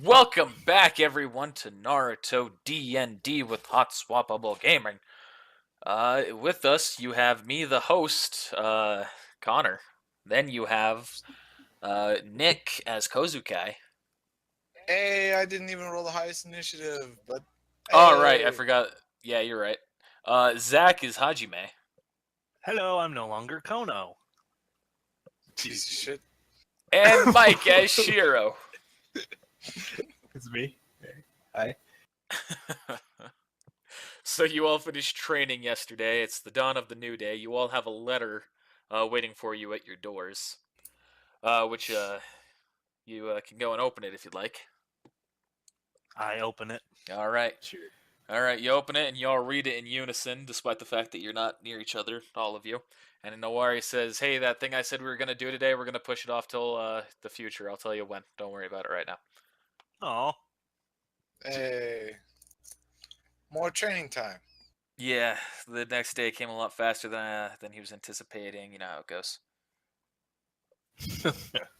Welcome back, everyone, to Naruto D&D with Hot Swappable Gaming. With us, you have me, the host, Connor. Then you have Nick as Kozukai. Hey, I didn't even roll the highest initiative, but Oh, right, I hey, forgot. Yeah, you're right. Zach is Hajime. Hello, I'm no longer Kono. piece of shit. And Mike as Shiro. It's me. Hi. So you all finished training yesterday. It's the dawn of the new day. You all have a letter waiting for you at your doors, which you can go and open it if you'd like. I open it. All right. Sure. All right, you open it and you all read it in unison, despite the fact that you're not near each other, all of you. And Nawari says, "Hey, that thing I said we were gonna do today, we're gonna push it off till the future. I'll tell you when. Don't worry about it right now." Oh, Hey, more training time. Yeah, the next day came a lot faster than he was anticipating. You know how it goes.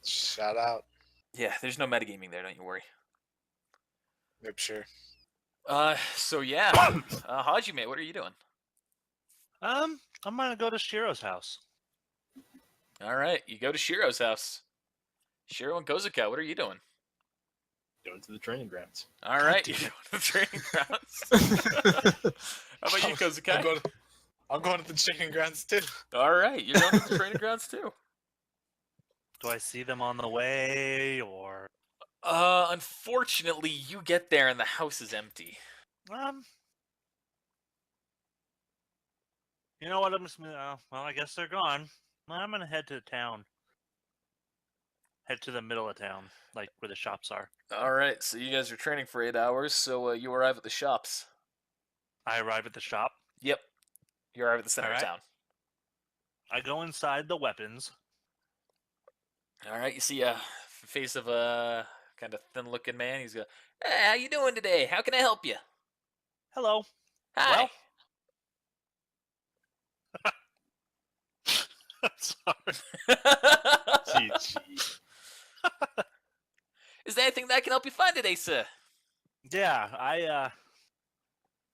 Shout out. Yeah, there's no metagaming there. Don't you worry. Yep, sure. So yeah, Hajime, what are you doing? I'm gonna go to Shiro's house. All right, you go to Shiro's house. Shiro and Kozuka, what are you doing? Going to the training grounds. All right, damn you're it. going to the training grounds. How about you, Kozuka? I'm going to the training grounds too. All right, you're going to the training grounds too. Do I see them on the way, or Unfortunately, you get there and the house is empty. you know what? I'm just well, I guess they're gone. I'm gonna head to town. Head to the middle of town, like where the shops are. All right, so you guys are training for 8 hours, so you arrive at the shops. I arrive at the shop. Yep, you arrive at the center All of right. town. I go inside the weapons. All right, you see a face of a kind of thin-looking man. He's go, "Hey, how you doing today? How can I help you?" Hello. Hi. Sorry. GG. Is there anything that I can help you find today, sir? Yeah, I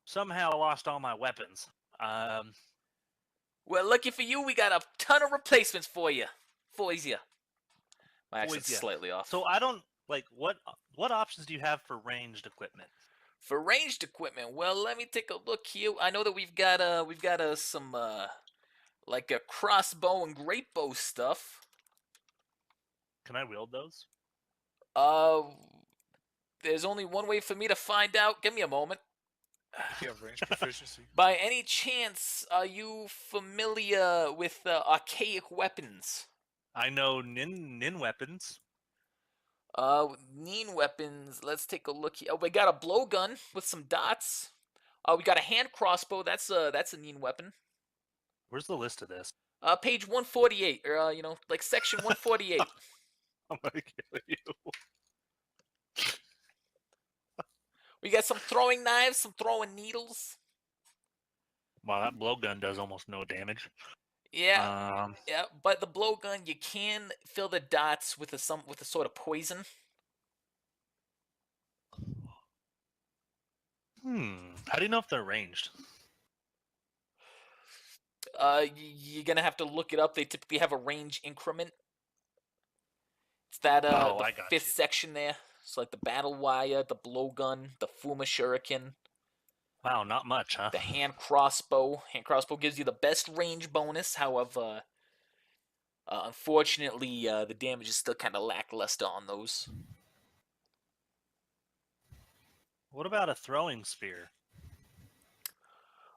somehow lost all my weapons. Well, lucky for you, we got a ton of replacements for you. My accent's ya. slightly off. So I don't like what options do you have for ranged equipment? For ranged equipment, well, let me take a look here. I know that we've got some like a crossbow and great bow stuff. Can I wield those? There's only one way for me to find out. Give me a moment. You have range proficiency. By any chance, are you familiar with archaic weapons? I know nin weapons. Neen weapons. Let's take a look here. Oh, we got a blowgun with some dots. We got a hand crossbow. That's a Neen weapon. Where's the list of this? Page 148, or like section 148. I'm gonna kill you. We got some throwing knives, some throwing needles. Wow, that blowgun does almost no damage. Yeah, yeah. But the blowgun, you can fill the dots with a sort of poison. How do you know if they're ranged? You're gonna have to look it up. They typically have a range increment. It's that Oh, the I got fifth you. section there. It's like the battle wire, the blowgun, the Fuma shuriken, Wow, not much, huh? the hand crossbow. Hand crossbow gives you the best range bonus. However, unfortunately, the damage is still kind of lackluster on those. What about a throwing spear?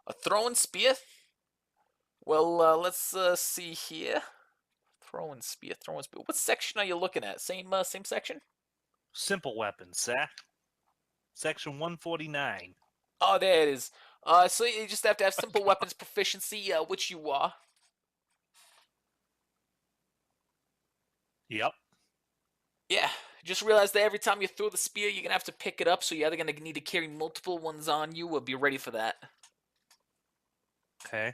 A throwing spear? Well, let's see here. Throwing spear. What section are you looking at? Same section? Simple weapons, sir. Section 149. Oh, there it is. So you just have to have simple weapons proficiency, which you are. Yep. Yeah. Just realize that every time you throw the spear, you're gonna have to pick it up. So you're either gonna need to carry multiple ones on you, or be ready for that. Okay.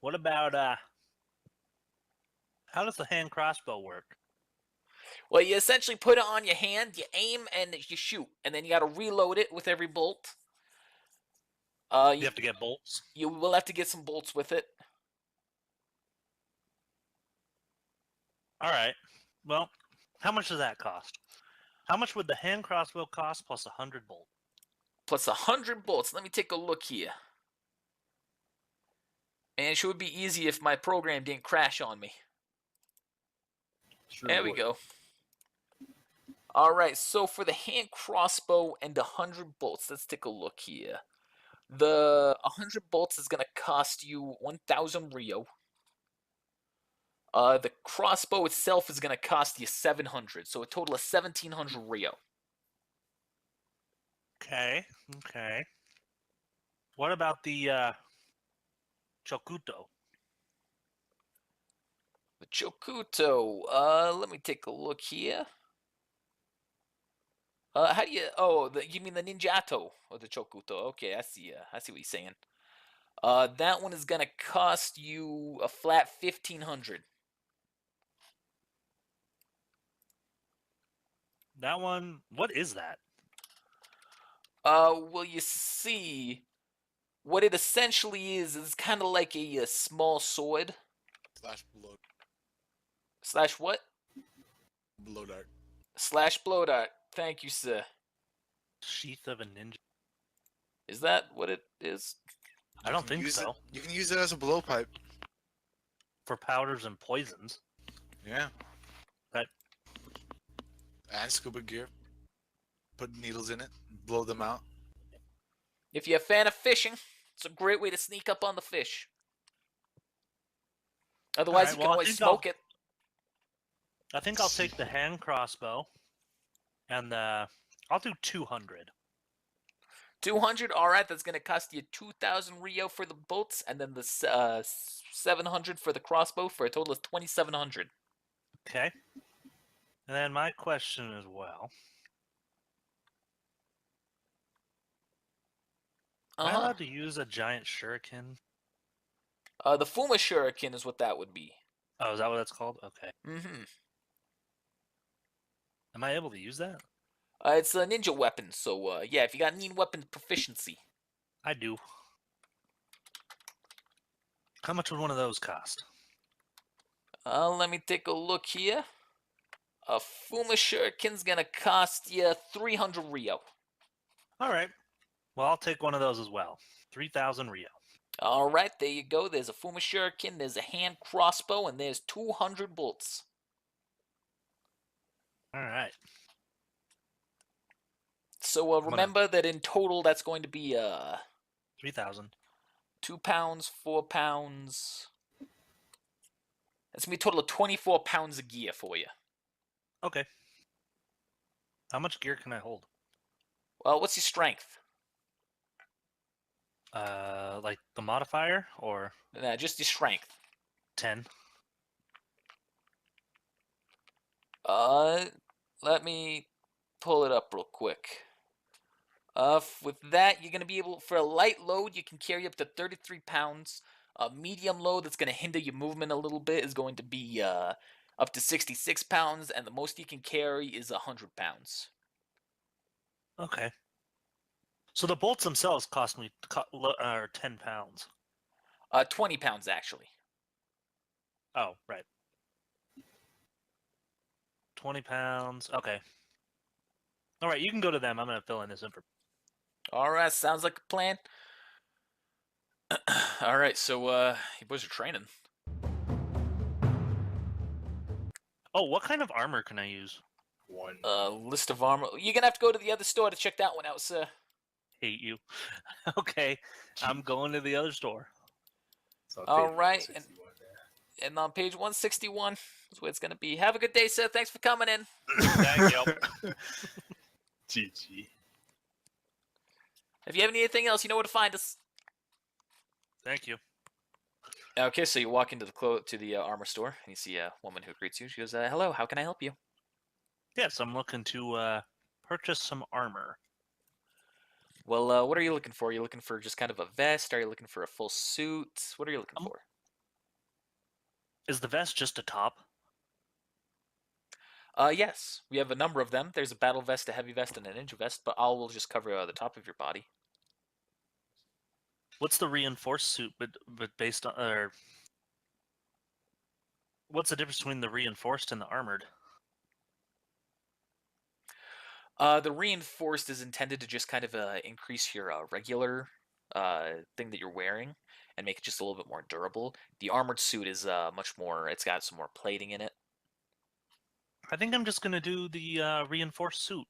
What about how does the hand crossbow work? Well, you essentially put it on your hand, you aim, and you shoot, and then you got to reload it with every bolt. You have to get bolts. You will have to get some bolts with it. All right. Well, how much does that cost? How much would the hand crossbow cost plus 100 bolts? Plus 100 bolts. Let me take a look here. And it should be easy if my program didn't crash on me. Sure There we would. go. Alright, so for the hand crossbow and 100 bolts, let's take a look here. The 100 bolts is going to cost you 1,000 Rio. The crossbow itself is going to cost you 700, so a total of 1,700 Rio. Okay. Okay. What about the Chokuto? The Chokuto, let me take a look here. How do you? Oh, you mean the Ninjato or the Chokuto? Okay, I see. I see what you're saying. That one is gonna cost you a flat 1,500. That one. What is that? Well, you see, what it essentially is kind of like a small sword slash what? Blow dart. Slash blow dart. Thank you, sir. Sheath of a ninja. Is that what it is? I don't think so. You can use it as a blowpipe. For powders and poisons. Yeah. That. And scuba gear. Put needles in it. Blow them out. If you're a fan of fishing, it's a great way to sneak up on the fish. Otherwise, Alright, you can well, I always think smoke it. I think I'll take the hand crossbow, and I'll do 200. 200, alright, that's going to cost you 2,000 Rio for the bolts, and then the 700 for the crossbow, for a total of 2,700. Okay. And then my question as well. Am I allowed to use a giant shuriken? The Fuma Shuriken is what that would be. Oh, is that what that's called? Okay. Mm-hmm. Am I able to use that? It's a ninja weapon, so yeah, if you got need weapon proficiency. I do. How much would one of those cost? Let me take a look here. A Fuma Shuriken's gonna cost you 300 Rio. Alright. Well, I'll take one of those as well. 3,000 Rio. Alright, there you go. There's a Fuma Shuriken, there's a hand crossbow, and there's 200 bolts. Alright. So remember that in total that's going to be 3,000. 2 pounds, 4 pounds. That's gonna be a total of 24 pounds of gear for you. Okay. How much gear can I hold? Well, what's your strength? Like the modifier or Nah, just your strength. 10? Let me pull it up real quick. With that, you're gonna be able, for a light load, you can carry up to 33 pounds. A medium load that's gonna hinder your movement a little bit is going to be up to 66 pounds, and the most you can carry is 100 pounds. Okay. So the bolts themselves cost me 10 pounds. 20 pounds actually. Oh, right. 20 pounds. Okay. All right, you can go to them. I'm going to fill in this information. All right, sounds like a plan. All right, so you boys are training. Oh, what kind of armor can I use? One. List of armor. You're gonna have to go to the other store to check that one out, sir. Hate you. Okay, I'm going to the other store. So All right, and on page 161 is where it's gonna be. Have a good day, sir. Thanks for coming in. Thank you. GG. If you have anything else, you know where to find us. Thank you. Okay, so you walk into the armor store and you see a woman who greets you. She goes, "Hello, how can I help you?" Yes, I'm looking to purchase some armor. Well, what are you looking for? Are you looking for just kind of a vest? Are you looking for a full suit? What are you looking for? Is the vest just a top? Yes, we have a number of them. There's a battle vest, a heavy vest, and a ninja vest, but all will just cover the top of your body. What's the reinforced suit, but based on, or what's the difference between the reinforced and the armored? The reinforced is intended to just kind of increase your regular thing that you're wearing and make it just a little bit more durable. The armored suit is much more. It's got some more plating in it. I think I'm just gonna do the reinforced suit.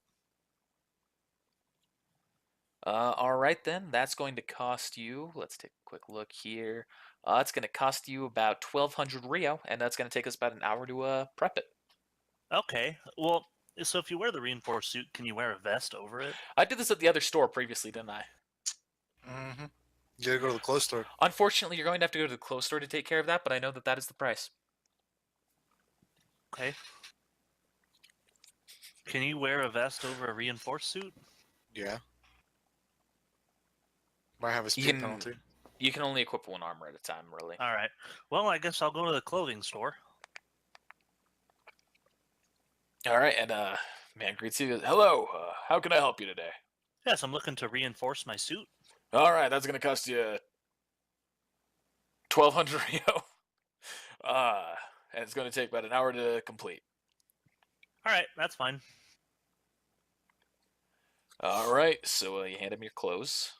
All right then. That's going to cost you. Let's take a quick look here. It's going to cost you about 1,200 Rio, and that's going to take us about an hour to prep it. Okay. Well, so if you wear the reinforced suit, can you wear a vest over it? I did this at the other store previously, didn't I? Mm-hmm. You gotta go to the clothes store. Unfortunately, you're going to have to go to the clothes store to take care of that, but I know that that is the price. Okay. Can you wear a vest over a reinforced suit? Yeah. Might have a You speed can, penalty. you can only equip one armor at a time, really. All right. Well, I guess I'll go to the clothing store. All right, and man, great to see you. Hello, how can I help you today? Yes, I'm looking to reinforce my suit. All right, that's gonna cost you 1,200 Rio. And it's gonna take about an hour to complete. All right, that's fine. All right, so you hand him your clothes.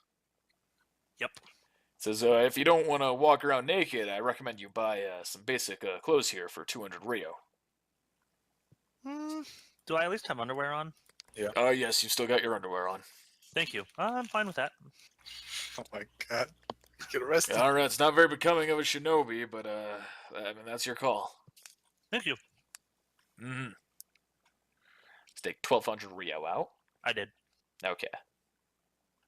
Yep. It says if you don't want to walk around naked, I recommend you buy some basic clothes here for 200 Rio. Do I at least have underwear on? Yes, you've still got your underwear on. Thank you. I'm fine with that. Oh my god. Get arrested. All right, it's not very becoming of a shinobi, but I mean that's your call. Thank you. Mm-hmm. Let's take 1,200 Rio out. I did. Okay.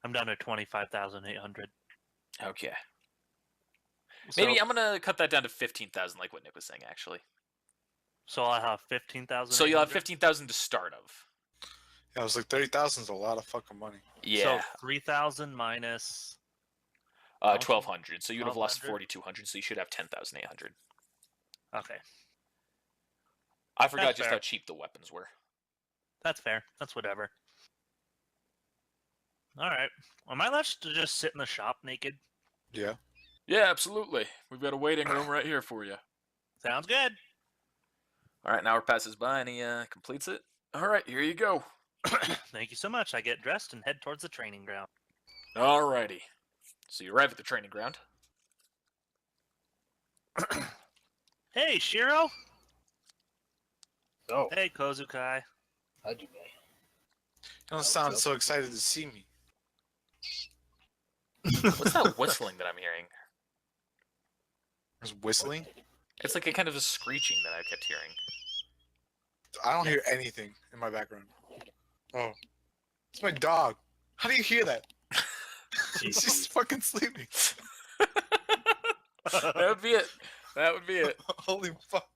I'm down to 25,800. Okay. So, Maybe I'm gonna cut that down to 15,000, like what Nick was saying, actually. so I'll have 15,000. So you'll have 15,000 to start of. Yeah, I was like 30,000 is a lot of fucking money. Yeah. So 3,000 minus. 1,200. So you'd have lost 1,200? 4,200. So you should have 10,800. Okay, I forgot That's just fair. how cheap the weapons were. that's fair. That's whatever. All right. Am I allowed to just sit in the shop naked? Yeah. Yeah, absolutely. We've got a waiting room right here for you. Sounds good. All right, an hour passes by and he completes it. All right, here you go. Thank you so much. I get dressed and head towards the training ground. Alrighty. So you arrive at the training ground. Hey, Shiro. So, Hey, Kozukai. how'd you be? You don't sound so excited to see me. What's that whistling that I'm hearing? There's whistling? It's like a kind of a screeching that I kept hearing. I don't hear anything in my background. Oh. It's my dog. How do you hear that? He's just fucking sleeping. That would be it. That would be it. Holy fuck.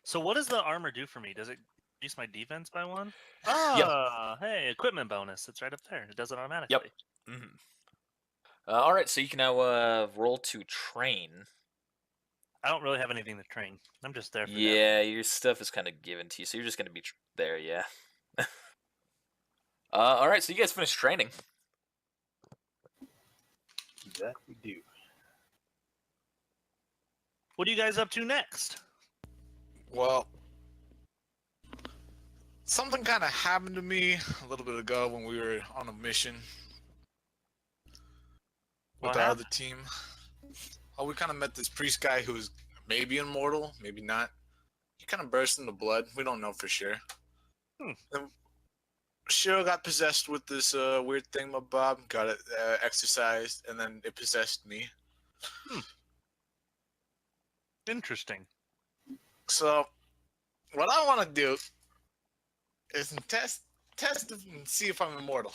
So what does the armor do for me? Does it increase my defense by one? Yep. Ah, hey, equipment bonus. It's right up there. It does it automatically. Mm-hmm. All right, so you can now roll to train. I don't really have anything to train. I'm just there for that. Yeah, your stuff is kind of given to you, so you're just gonna be there. Yeah. All right, so you guys finished training. That we do. What are you guys up to next? Well, something kind of happened to me a little bit ago when we were on a mission with What our happened? other team. Oh, we kind of met this priest guy who's maybe immortal, maybe not. He kind of burst into blood. We don't know for sure. And Shiro got possessed with this weird thing, my Bob. Got it exorcised, and then it possessed me. Interesting. So, what I want to do is test and see if I'm immortal.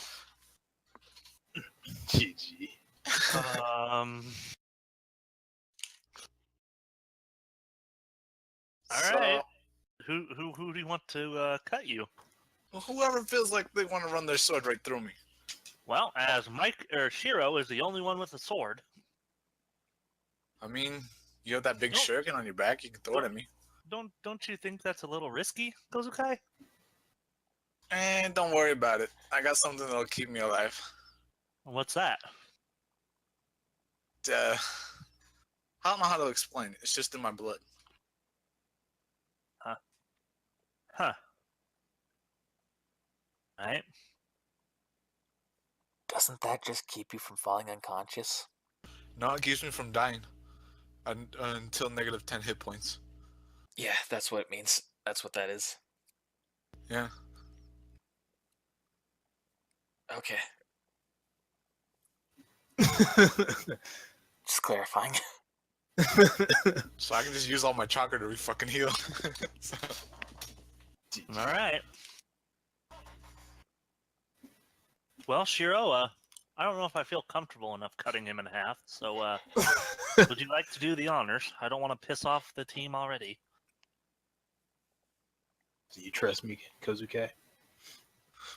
GG. All right. Who do you want to cut you? Well, whoever feels like they want to run their sword right through me. Well, as Shiro is the only one with a sword. I mean, you have that big Nope. shuriken on your back. You can throw it at me. don't you think that's a little risky, Kozukai? And don't worry about it. I got something that'll keep me alive. What's that? I don't know how to explain it. It's just in my blood. Huh. Right? Doesn't that just keep you from falling unconscious? No, it keeps me from dying until negative 10 hit points. Yeah, that's what it means. That's what that is. Yeah. Okay, just clarifying. So I can just use all my chakra to fucking heal. So, All right. Well, Shiro, I don't know if I feel comfortable enough cutting him in half, so would you like to do the honors? I don't want to piss off the team already. Do you trust me, Kozuke?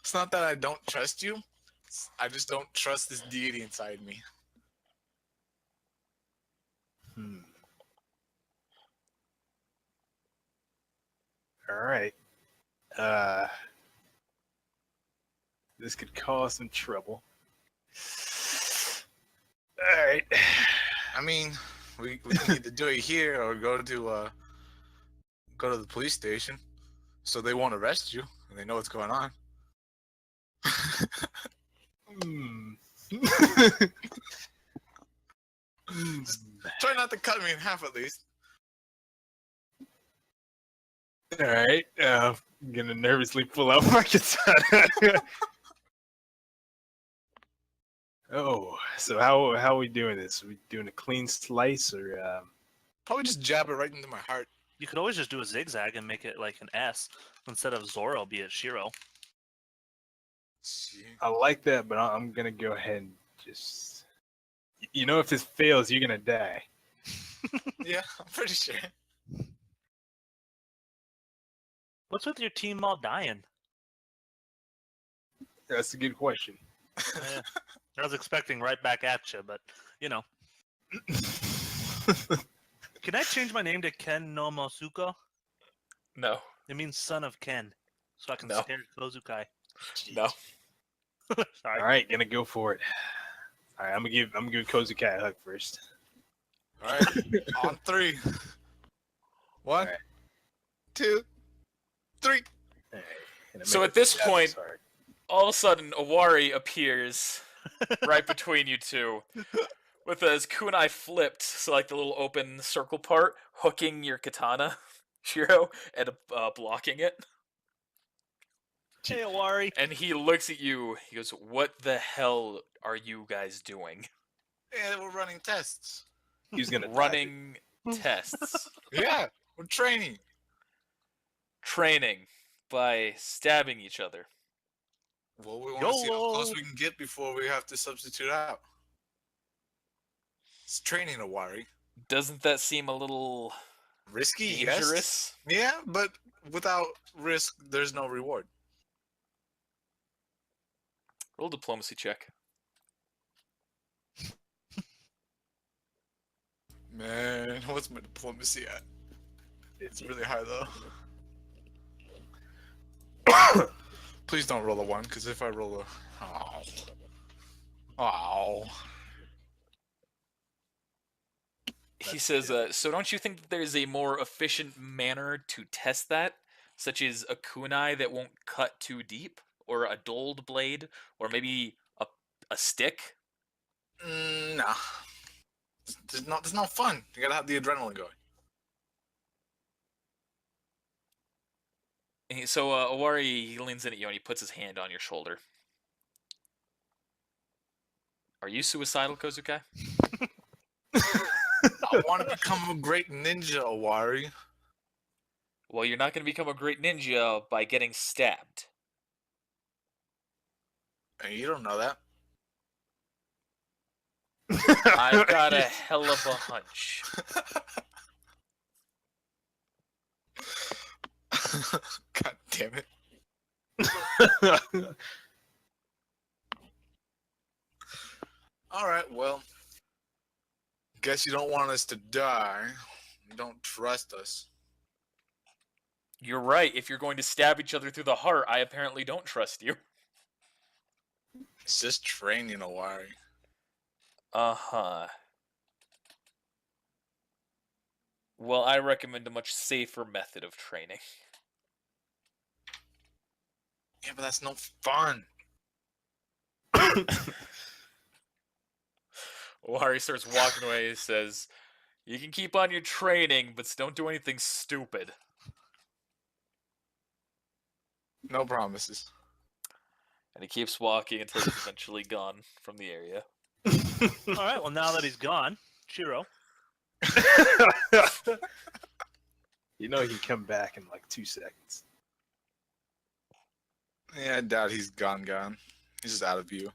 it's not that I don't trust you. I just don't trust this deity inside me. All right. This could cause some trouble. All right. I mean, we can either do it here or go to the police station, so they won't arrest you and they know what's going on. Hmm. Try not to cut me in half at least. All right. I'm gonna nervously pull out my katana. Oh, so how are we doing this? Are we doing a clean slice or? Probably just jab it right into my heart. You could always just do a zigzag and make it like an S instead of Zoro, be it Shiro. See. I like that, but I'm gonna go ahead and just. You know, if this fails, you're gonna die. Yeah, I'm pretty sure. What's with your team all dying? That's a good question. Eh, I was expecting right back at you, but you know. Can I change my name to Ken no Mosuko? No, It means son of Ken, so I can No. scare Kozukai. no. Sorry. All right, gonna go for it. All right, I'm gonna give Kozukai a hug first. All right, on three. One, Alright. 2, 3. All right, and I So make at this it jab point- this hard. All of a sudden, Owari appears right between you two, with his kunai flipped, so like the little open circle part, hooking your katana, Shiro, and blocking it. Hey, Awari. And he looks at you. He goes, "What the hell are you guys doing? Yeah, we're running tests. He's gonna die. Running tests, Yeah, we're training. training by stabbing each other." Well, we want to see how YOLO. close we can get before we have to substitute out. It's training, Awari. Doesn't that seem a little Risky, dangerous? yes. Yeah, but without risk, there's no reward. Roll diplomacy check. Man, what's my diplomacy at? It's really high though. Please don't roll a 1, because if I roll a... Oh. He says, "So don't you think that there's a more efficient manner to test that, such as a kunai that won't cut too deep, or a dulled blade, or maybe a stick?" Nah. There's no fun. You gotta have the adrenaline going. So Owari, he leans in at you and he puts his hand on your shoulder. Are you suicidal, Kozukai? I want to become a great ninja, Awari. Well, you're not going to become a great ninja by getting stabbed. And you don't know that. I've got a hell of a hunch. God damn it. Alright, well. Guess you don't want us to die. You don't trust us. You're right. If you're going to stab each other through the heart, I apparently don't trust you. It's just training Owari. Uh-huh. Well, I recommend a much safer method of training. Yeah, but that's no fun. Owari starts walking away and says, "You can keep on your training, but don't do anything stupid." No promises. And he keeps walking until he's eventually gone from the area. All right. Well, now that he's gone, Shiro. You know he can come back in like 2 seconds. Yeah, I doubt he's gone. He's just out of view.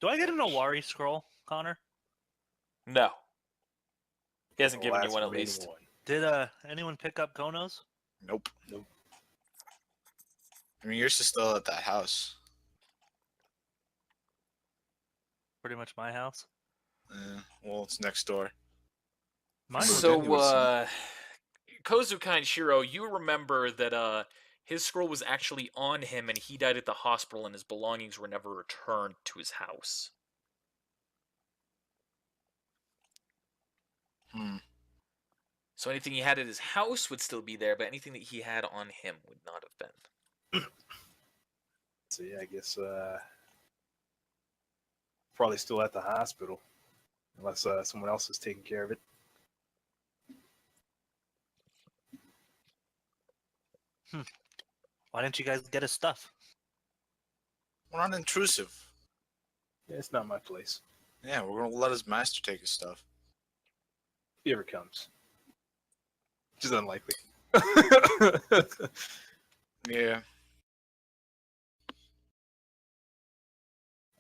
Do I get an Owari scroll, Connor? No. He hasn't The given you last one at remaining least. one. Did anyone pick up Kono's? Nope. Nope. I mean, yours is still at that house. Pretty much my house. Well, it's next door. Mine. So, Anyways. Kozukai and Shiro, you remember that his scroll was actually on him and he died at the hospital and his belongings were never returned to his house. So anything he had at his house would still be there, but anything that he had on him would not have been. So yeah, I guess probably still at the hospital, unless someone else is taking care of it. Why didn't you guys get his stuff? We're not intrusive. Yeah, it's not my place. Yeah, we're gonna let his master take his stuff. If he ever comes, which is unlikely. Yeah.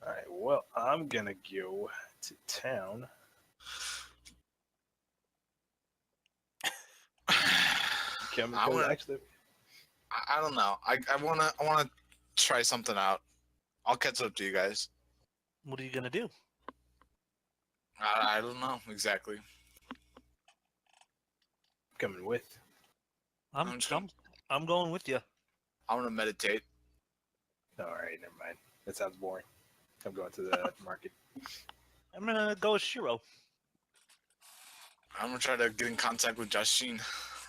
All right. Well, I'm gonna go to town. Come I wanna- actually. I don't know. I wanna try something out. I'll catch up to you guys. What are you gonna do? I don't know exactly. Coming with. I'm just gonna- I'm going with you. I want to meditate. All right, never mind. That sounds boring. I'm going to the market. I'm gonna go with Shiro. I'm gonna try to get in contact with Jashin.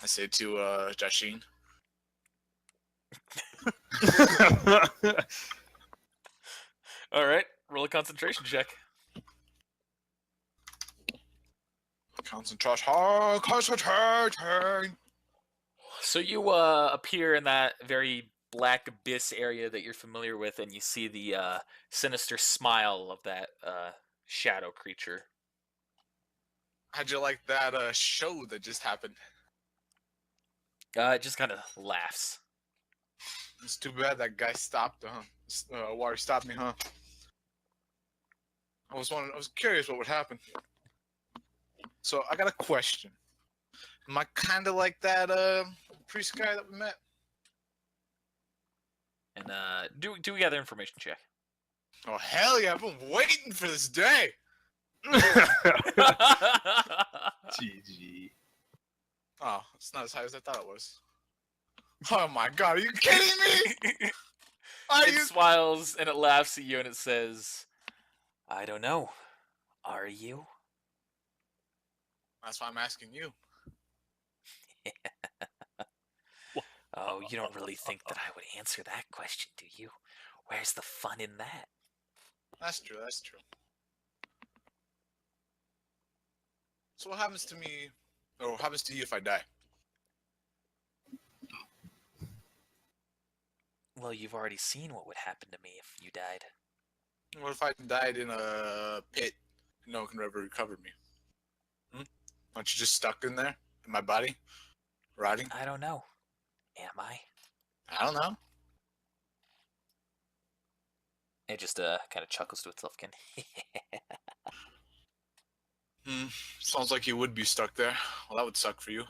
I say to Jashin. Alright, roll a concentration check. Concentration. So you appear in that very black abyss area that you're familiar with, and you see the sinister smile of that shadow creature. How'd you like that show that just happened? It just kind of laughs. It's too bad that guy stopped, huh? Water stopped me, huh? I was curious what would happen. So I got a question. Am I kind of like that priest guy that we met? And do a gather information check. Oh hell yeah! I've been waiting for this day. GG. Oh, it's not as high as I thought it was. Oh my god, are you kidding me? Are It you? smiles and it laughs at you and it says, "I don't know. Are you?" That's why I'm asking you. Oh, you don't really think that I would answer that question, do you? Where's the fun in that? That's true. That's true. So what happens to me, or what happens to you if I die? Well, you've already seen what would happen to me if you died. What if I died in a pit? No one can ever recover me. Aren't you just stuck in there in my body, rotting? I don't know. Am I? I don't know. It just kind of chuckles to itself again. Sounds like you would be stuck there. Well, that would suck for you.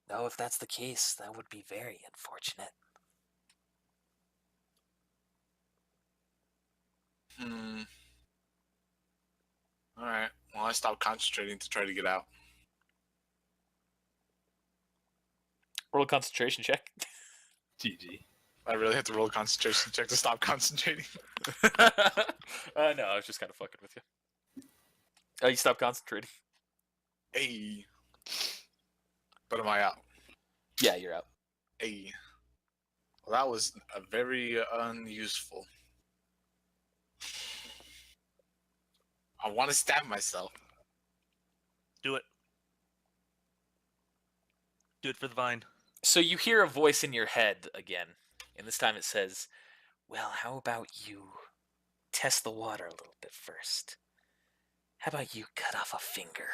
No, if that's the case, that would be very unfortunate. Alright. Well, I stopped concentrating to try to get out. Roll a concentration check. GG. I really have to roll a concentration check to stop concentrating. No, I was just kind of fucking with you. You stop concentrating. Hey. But am I out? Yeah, you're out. Hey. Well, that was a very unuseful. I want to stab myself. Do it. Do it for the vine. So you hear a voice in your head again, and this time it says, "Well, how about you test the water a little bit first? How about you cut off a finger?"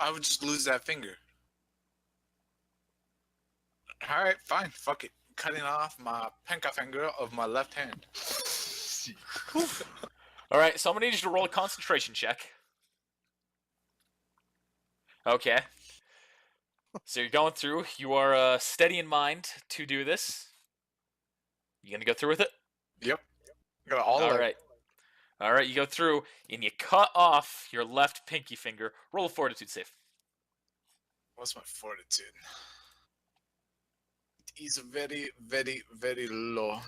I would just lose that finger. All right, fine. Fuck it. Cutting off my pinka finger of my left hand. All right, so I'm gonna need you to roll a concentration check. Okay. So you're going through. You are steady in mind to do this. You gonna go through with it? Yep. Got all All of right. All right, you go through and you cut off your left pinky finger. Roll a fortitude save. What's my fortitude? It is very, very, very low.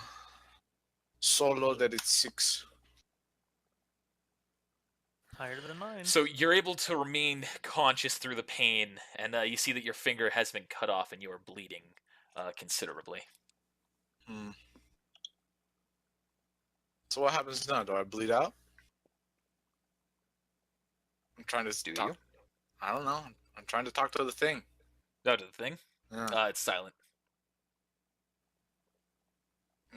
So low that it's 6. Higher than mine. So you're able to remain conscious through the pain, and you see that your finger has been cut off and you are bleeding considerably. Hmm. So what happens now? Do I bleed out? I'm trying to Do talk. you? I don't know. I'm trying to talk to the thing. No, to the thing. Yeah. It's silent.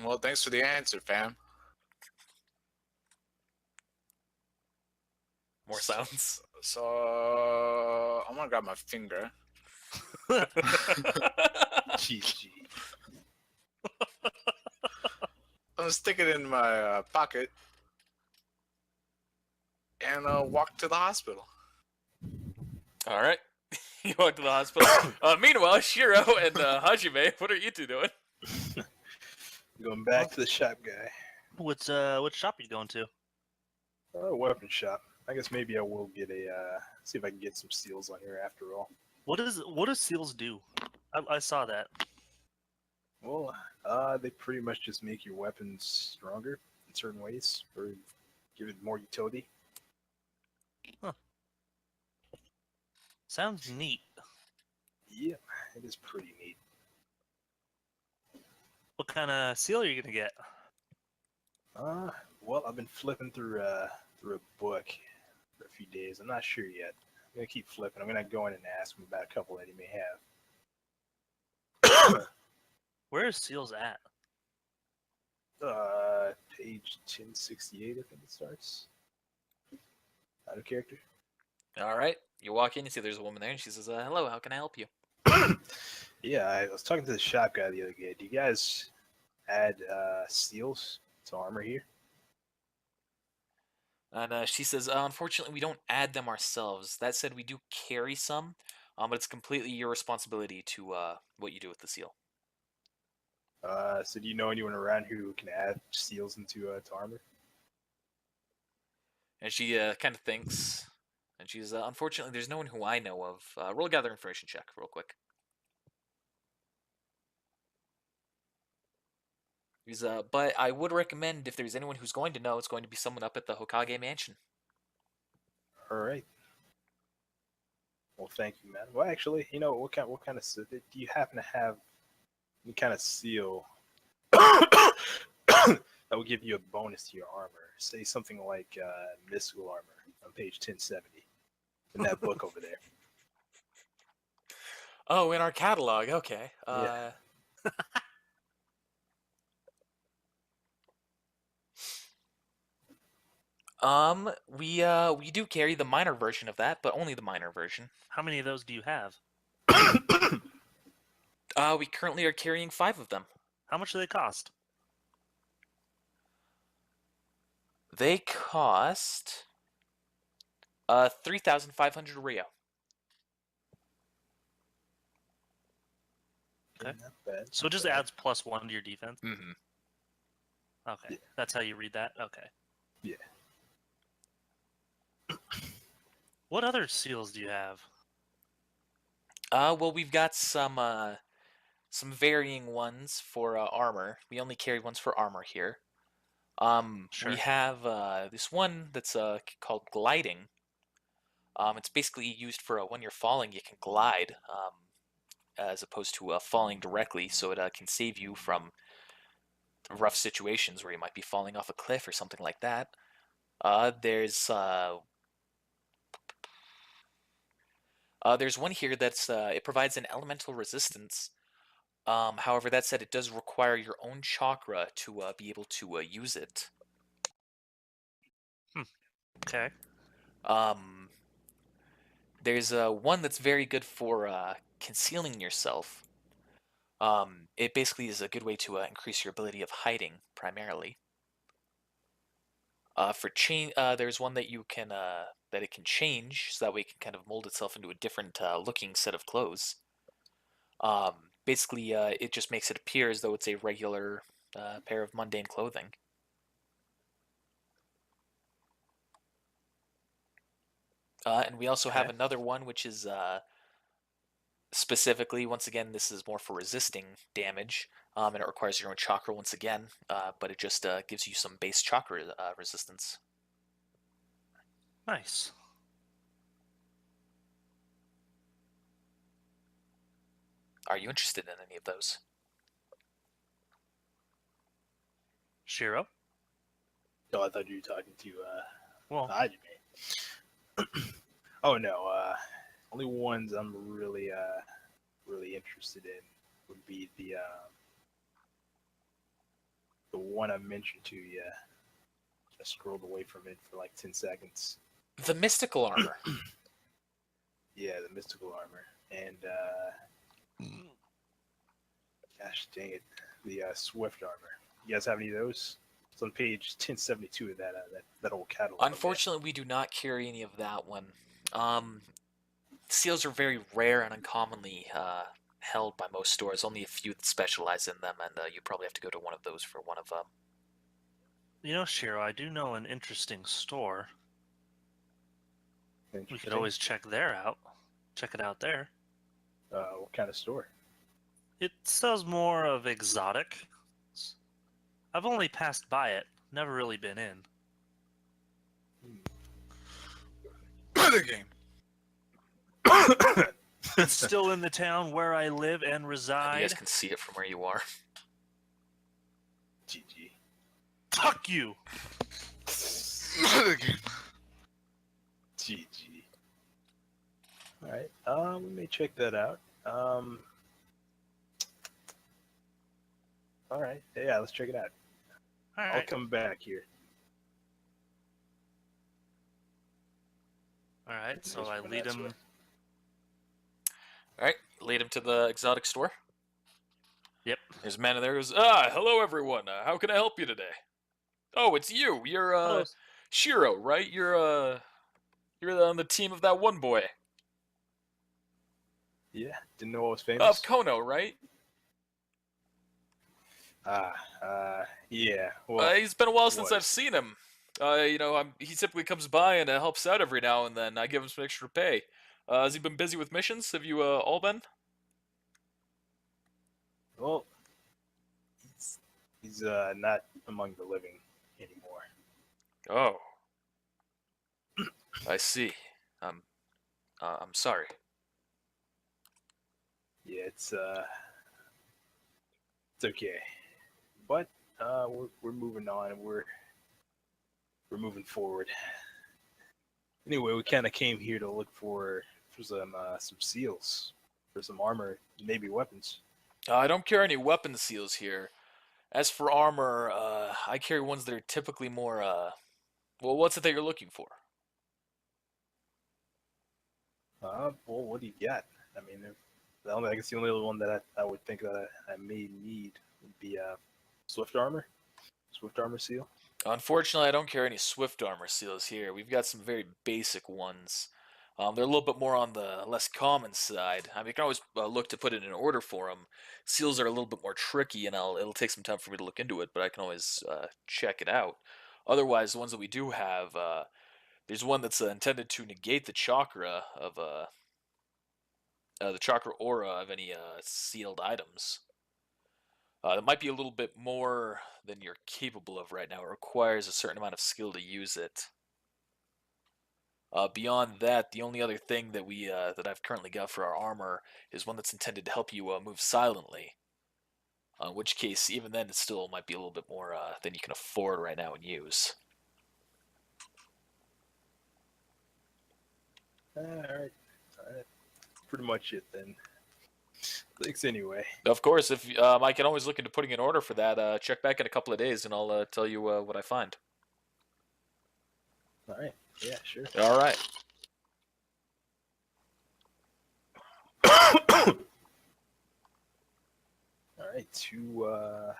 Well, thanks for the answer, fam. More silence. So I'm gonna grab my finger. GG. I'm gonna stick it in my pocket and walk to the hospital. All right. You walk to the hospital. Meanwhile, Shiro and Hajime, what are you two doing? Going back to the shop guy. What shop are you going to? Weapon shop. I guess maybe I will get a see if I can get some seals on here after all. What do seals do? I saw that. Well, they pretty much just make your weapons stronger in certain ways, or give it more utility. Sounds neat. Yeah, it is pretty neat. What kind of seal are you gonna get? Well, I've been flipping through a book for a few days. I'm not sure yet. I'm gonna keep flipping. I'm gonna go in and ask him about a couple that he may have. Where are seals at? Page 1068, I think it starts. Out of character. All right. You walk in, you see there's a woman there, and she says, "Hello, how can I help you?" Yeah, I was talking to the shop guy the other day. Do you guys add seals to armor here? And she says, "Unfortunately, we don't add them ourselves. That said, we do carry some, but it's completely your responsibility to what you do with the seal." So do you know anyone around who can add seals into to armor? And she kind of thinks, and she's, "Unfortunately, there's no one who I know of. Roll a gather information check real quick." He's, "But I would recommend if there's anyone who's going to know, it's going to be someone up at the Hokage Mansion." All right. Well, thank you, man. Well, actually, you know what kind of do you happen to have? Any kind of seal that will give you a bonus to your armor? Say something like mystical armor on page 1070 in that book over there. Oh, in our catalog. Okay. Yeah. We do carry the minor version of that, but only the minor version. How many of those do you have? We currently are carrying 5 of them. How much do they cost? They cost 3,500 Rio. Okay. Not bad. So it just adds +1 to your defense. Mm-hmm. Okay, Yeah. that's how you read that. Okay. Yeah. What other seals do you have? Well, we've got some varying ones for armor. We only carry ones for armor here. We Sure. have this one that's called gliding. It's basically used for when you're falling, you can glide, as opposed to falling directly, so it can save you from rough situations where you might be falling off a cliff or something like that. There's one here that's it provides an elemental resistance. However, that said, it does require your own chakra to be able to use it. Okay. Um, there's one that's very good for concealing yourself. It basically is a good way to increase your ability of hiding, primarily. There's one that you can that it can change, so that way it can kind of mold itself into a different looking set of clothes. Basically, it just makes it appear as though it's a regular pair of mundane clothing. And we also have Okay. another one, which is specifically, once again, this is more for resisting damage, and it requires your own chakra once again, but it just gives you some base chakra resistance. Nice. Are you interested in any of those? Shiro? Oh, I thought you were talking to Well, Hajime. Oh no, only ones I'm really interested in would be the one I mentioned to you. I scrolled away from it for like 10 seconds. The mystical armor. Yeah, the mystical armor. And gosh dang it, the swift armor. You guys have any of those? It's on page 1072 of that old catalog. Unfortunately, we do not carry any of that one. Seals are very rare and uncommonly held by most stores. Only a few that specialize in them, and you probably have to go to one of those for one of them. Shiro, I do know an interesting store. We could Interesting. always check it out there. What kind of store? It sells more of exotic. I've only passed by it, never really been in. The game. It's still in the town where I live and And you reside. guys can see it from where you are. GG. Fuck you! The game. GG. All right. We may check that out. All right. Yeah, let's check it out. All I'll right. come back here. All right. So Just I for lead that him. sort. All right, lead him to the exotic store. Yep. There's a man in there who goes, hello everyone. How can I help you today? Oh, it's you. You're Hello. Shiro, right? You're on the team of that one boy. Yeah, didn't know I was Of famous. Kono, right? Yeah. Well, He's been a while since I've was. seen him. He typically comes by and helps out every now and then. I give him some extra pay. Has he been busy with missions? Have you all been? Well, he's not among the living anymore. Oh, I see. I'm sorry. Yeah, it's okay. But we're moving on. We're moving forward. Anyway, we kind of came here to look for some seals, for some armor, maybe weapons. I don't carry any weapon seals here. As for armor, I carry ones that are typically more. Well, what's it that you're looking for? Well, what do you got? I mean, I guess the only other one that I would think that I may need would be swift armor seal. Unfortunately, I don't carry any swift armor seals here. We've got some very basic ones. They're a little bit more on the less common side. I mean, you can always look to put it in order for them. Seals are a little bit more tricky, and it'll take some time for me to look into it, but I can always check it out. Otherwise, the ones that we do have, there's one that's intended to negate the chakra of the chakra aura of any sealed items. It might be a little bit more than you're capable of right now. It requires a certain amount of skill to use it. Beyond that, the only other thing that that I've currently got for our armor is one that's intended to help you move silently. In which case, even then, it still might be a little bit more than you can afford right now and use. Alright. Pretty much it then. Thanks anyway. Of course, if I can always look into putting an order for that. Check back in a couple of days, and I'll tell you what I find. Alright. Yeah, sure. All right. Alright, to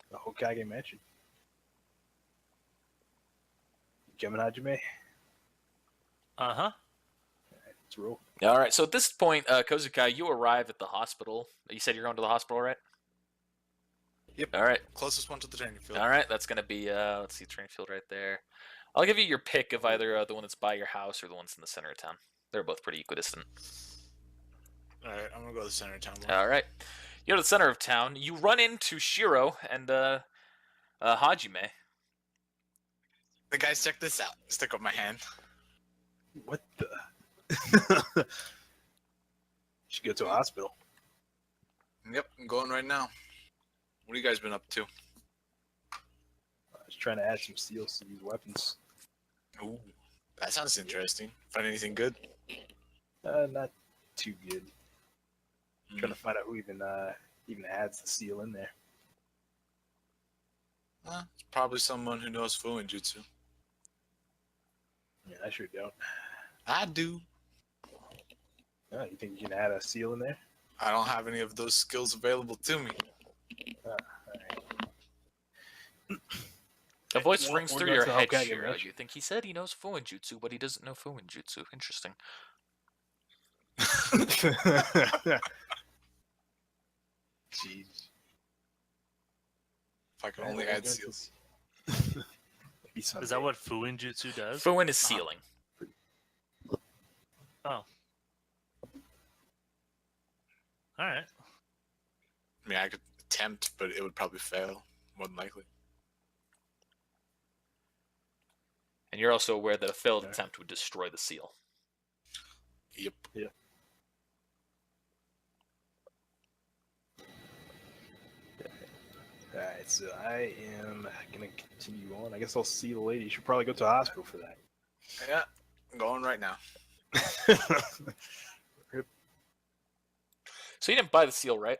the Hokage Mansion. Gemini Hajime. Uh-huh. Let's roll. All right. So at this point, Kozukai, you arrive at the hospital. You said you're going to the hospital, right? Yep. All right. Closest one to the training field. All right. That's going to be, let's see, training field right there. I'll give you your pick of either the one that's by your house or the ones in the center of town. They're both pretty equidistant. All right, I'm gonna go to the center of town. All right. You go to the center of town. You run into Shiro and Hajime. The guys, check this out. Stick up my hand. What the? Should go to a hospital. Yep, I'm going right now. What have you guys been up to? I was trying to add some seals to these weapons. Ooh, that sounds interesting. Find anything good? Not too good. Trying to find out who even adds the seal in there. It's probably someone who knows Fuin Jutsu. Yeah, I sure don't. I do. Oh, you think you can add a seal in there? I don't have any of those skills available to me. Alright. A voice Or- rings or through go your to head, Hokage Shiro. Mansion. You think he said he knows Fuin Jutsu, but he doesn't know Fuin Jutsu. Interesting. Jeez. If I could only add seals. Maybe Is that what Fuin Jutsu does? Fuin is sealing. Oh. Alright. I mean, I could attempt, but it would probably fail, more than likely. And you're also aware that a failed Okay. attempt would destroy the seal. Yep. Alright, so I am gonna continue on. I guess I'll see the lady. You should probably go to the hospital for that. Yeah, I'm going right now. So you didn't buy the seal, right?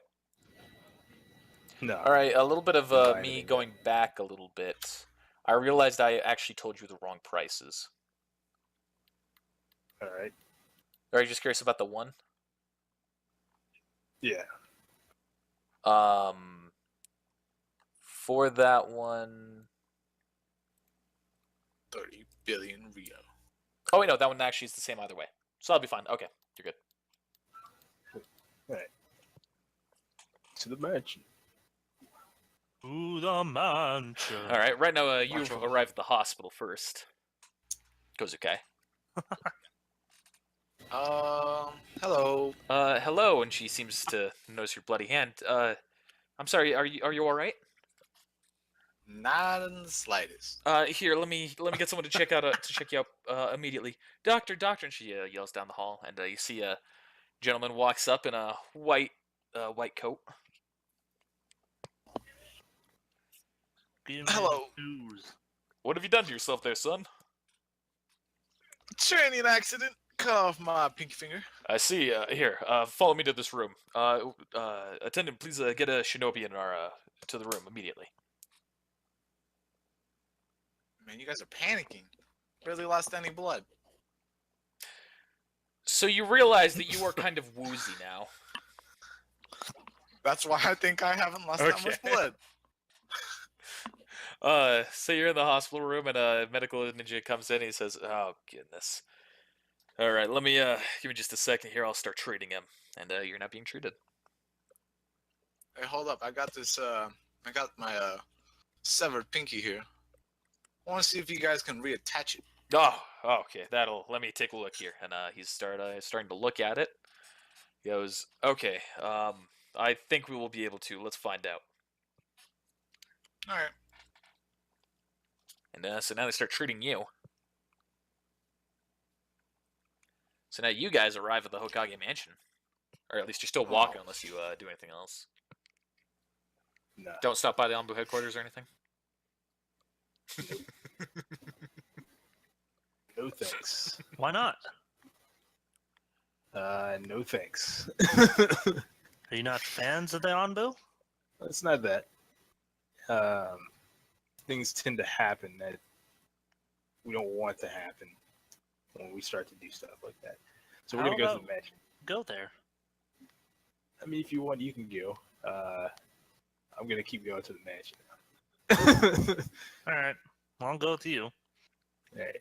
No. All right, a little bit of Didn't buy me anything. going back a little bit. I realized I actually told you the wrong prices. Alright. Are you just curious about the one? Yeah. For that one... 30 billion Rio. Oh, wait, no, that one actually is the same either way. So that'll be fine. Okay, you're good. Alright. To the mansion. To the mansion. All right, right now you've Watch out. arrived at the hospital first. Kozukai. Hello. Hello, and she seems to notice your bloody hand. I'm sorry, are you all right? Not in the slightest. Here, let me get someone to check you out immediately. Doctor, and she yells down the hall, and you see a gentleman walks up in a white coat. Give me Hello. shoes. What have you done to yourself there, son? Training accident. Cut off my pinky finger. I see. Here, follow me to this room. Attendant, please get a shinobi in our to the room immediately. Man, you guys are panicking. Barely lost any blood. So you realize that you are kind of woozy now. That's why I think I haven't lost that much Okay. blood. So you're in the hospital room, and a medical ninja comes in. And he says, "Oh goodness. All right, let me give me just a second here. I'll start treating him." And you're not being treated. Hey, hold up. I got this. I got my severed pinky here. I want to see if you guys can reattach it. Oh, okay. Let me take a look here. And he's starting to look at it. He goes, okay, I think we will be able to. Let's find out. All right. And so now they start treating you. So now you guys arrive at the Hokage Mansion. Or at least you're still walking unless you do anything else. Nah. Don't stop by the Anbu headquarters or anything? No thanks. Why not? No thanks. Are you not fans of the Anbu? It's not that. Things tend to happen that we don't want to happen when we start to do stuff like that. So we're How gonna go to about- the mansion. Go there. I mean, if you want, you can go. I'm gonna keep going to the mansion. All right. Well, I'll go with you. Hey,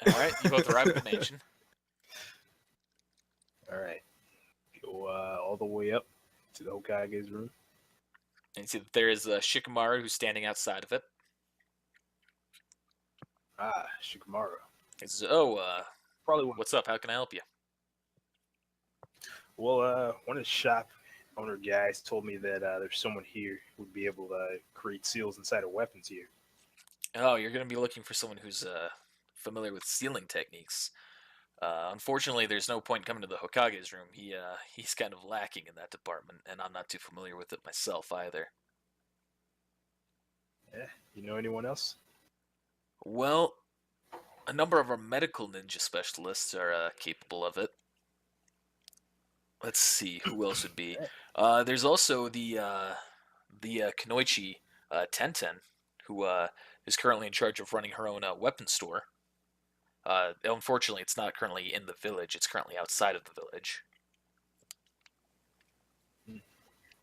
Alright, you both arrive at the mansion. all right. Go all the way up to the Hokage's room. And you see that there is Shikamaru who's standing outside of it. Ah, Shikamaru. He says, oh, Probably one. what's up? How can I help you? Well, one of the shop owner guys told me that there's someone here who would be able to create seals inside of weapons here. Oh, you're going to be looking for someone who's familiar with sealing techniques. Unfortunately, there's no point coming to the Hokage's room. He's kind of lacking in that department, and I'm not too familiar with it myself either. Yeah, you know anyone else? Well, a number of our medical ninja specialists are capable of it. Let's see, who else would be? There's also the Kunoichi Tenten, who is currently in charge of running her own weapon store. Unfortunately, it's not currently in the village. It's currently outside of the village.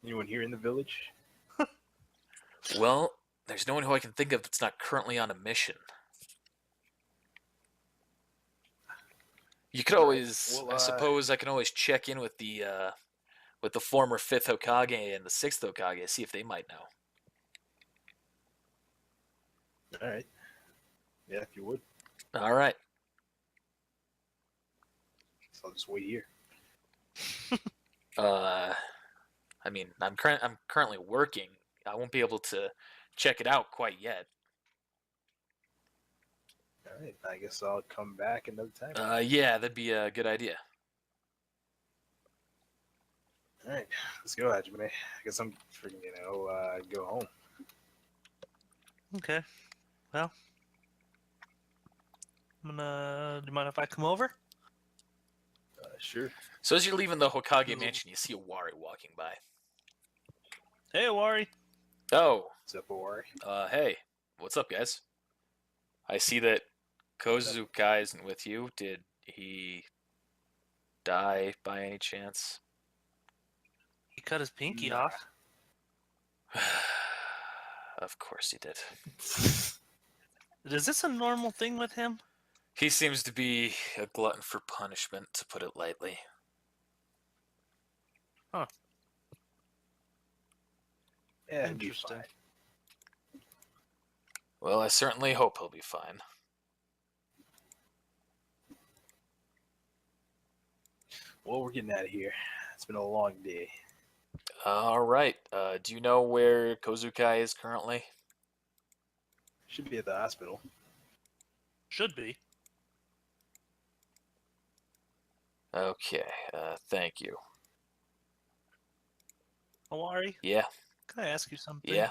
Anyone here in the village? Well, there's no one who I can think of that's not currently on a mission. You could Alright, always, well, I suppose, I can always check in with the former 5th Hokage and the 6th Hokage, see if they might know. All right. Yeah, if you would. All right. So I'll just wait here. I mean, I'm currently working. I won't be able to check it out quite yet. All right. I guess I'll come back another time. Yeah, that'd be a good idea. All right. Let's go, Hajime. I guess I'm freaking, go home. Okay. Well, I'm gonna. Do you mind if I come over? Sure. So as you're leaving the Hokage mansion, you see a Wari walking by. Hey, Wari. Oh, What's up, Owari? hey, what's up, guys? I see that Kozukai isn't with you. Did he die by any chance? He cut his pinky Nah. off. Of course he did. Is this a normal thing with him? He seems to be a glutton for punishment, to put it lightly. Yeah, he'll be Interesting. fine. Well, I certainly hope he'll be fine. Well, we're getting out of here. It's been a long day. All right. Do you know where Kozukai is currently? Should be at the hospital. Should be. Okay. Thank you. Wari, Yeah. can I ask you something? Yeah.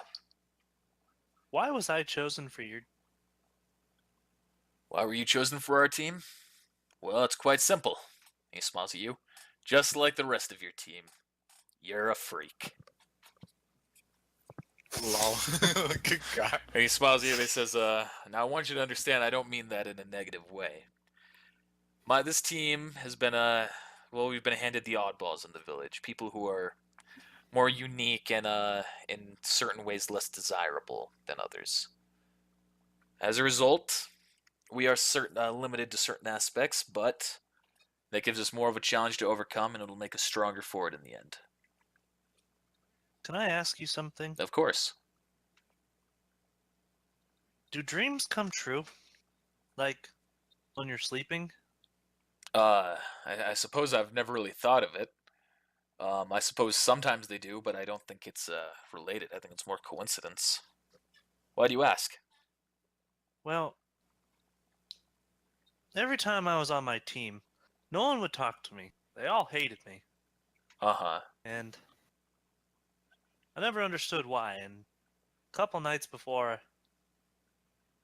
Why was I chosen for your? Why were you chosen for our team? Well, it's quite simple. He smiles at you. Just like the rest of your team. You're a freak. Lol. Good God. And he smiles at you and he says, now I want you to understand I don't mean that in a negative way. This team has been, we've been handed the oddballs in the village. People who are more unique and, in certain ways less desirable than others. As a result, we are limited to certain aspects, but that gives us more of a challenge to overcome and it'll make us stronger for it in the end. Can I ask you something? Of course. Do dreams come true? Like when you're sleeping? I suppose I've never really thought of it. I suppose sometimes they do, but I don't think it's related. I think it's more coincidence. Why do you ask? Well, every time I was on my team, no one would talk to me. They all hated me, Uh-huh. and I never understood why. And a couple nights before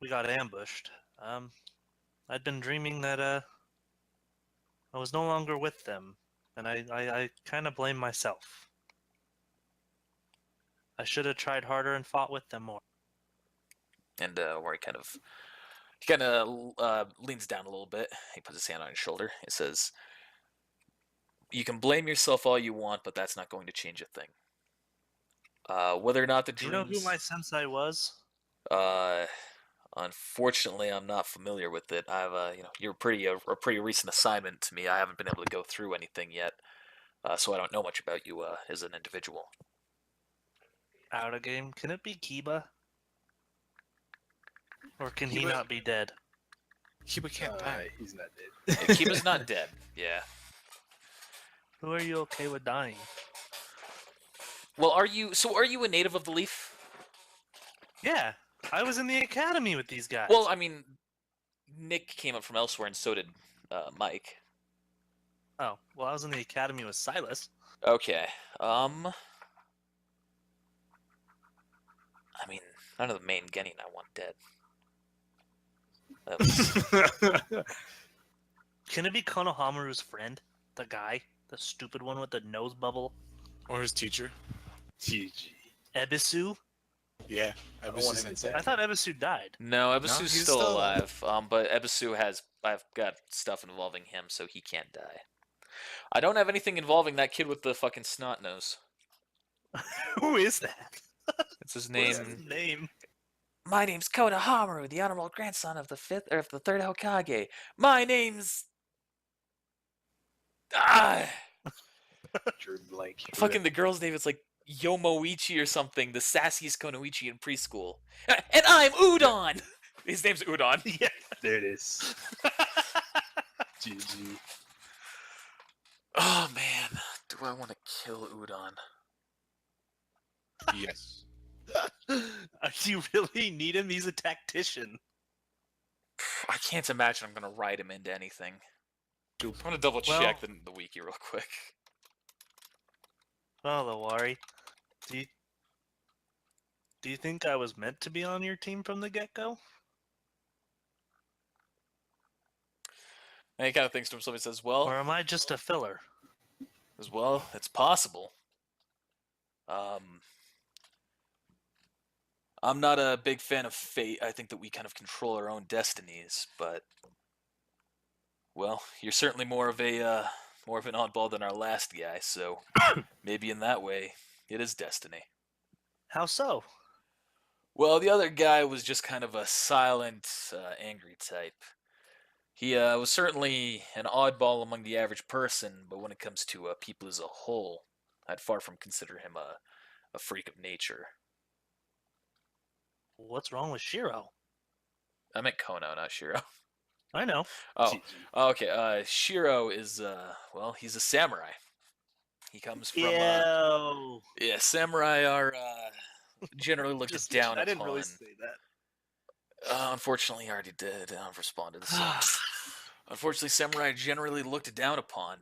we got ambushed, I'd been dreaming that I was no longer with them, and I kind of blame myself. I should have tried harder and fought with them more. And where he kind of leans down a little bit. He puts his hand on his shoulder. He says, "You can blame yourself all you want, but that's not going to change a thing. Whether or not the Do you know who dreams, my sensei was? uh, unfortunately, I'm not familiar with it. You're a pretty recent assignment to me. I haven't been able to go through anything yet, so I don't know much about you as an individual." Out of game. Can it be Kiba? Or can he Kiba- not be dead? Kiba can't die. He's not dead. Yeah, Kiba's not dead. Yeah. Who are you okay with dying? Well, are you a native of the Leaf? Yeah, I was in the academy with these guys. Well, I mean, Nick came up from elsewhere, and so did Mike. Oh, well, I was in the academy with Silas. Okay. I mean, none of the main Genin I want dead. That was- Can it be Konohamaru's friend? The guy? The stupid one with the nose bubble? Or his teacher. GG. Ebisu? Yeah. I Ebisu don't want Sensei. him I thought Ebisu died. No, Ebisu's he's still still alive. But Ebisu I've got stuff involving him, so he can't die. I don't have anything involving that kid with the fucking snot nose. Who is that? It's his What is name. his name? My name's Konohamaru, the honorable grandson of the third Hokage. My name's Drew blank. fucking the girl's name is like Yomoichi or something, the sassiest Konoichi in preschool. And I'm Udon! His name's Udon. Yeah. There it is. GG. Oh man, do I want to kill Udon? Yes. You really need him? He's a tactician. I can't imagine I'm gonna ride him into anything. I'm gonna double check the wiki real quick. Well, Lawari, do you think I was meant to be on your team from the get-go? And he kind of thinks to himself. He says, Or am I just a filler? it's possible. I'm not a big fan of fate. I think that we kind of control our own destinies, but well, you're certainly more of an oddball than our last guy, so maybe in that way, it is destiny. How so? Well, the other guy was just kind of a silent, angry type. He was certainly an oddball among the average person, but when it comes to people as a whole, I'd far from consider him a freak of nature. What's wrong with Shiro? I meant Kono, not Shiro. I know. Oh, GG. okay. Shiro is, he's a samurai. He comes from, Ew. samurai are generally looked Just down kidding. I didn't upon. really say that. Unfortunately, he already did. I've responded. So. Unfortunately, samurai are generally looked down upon.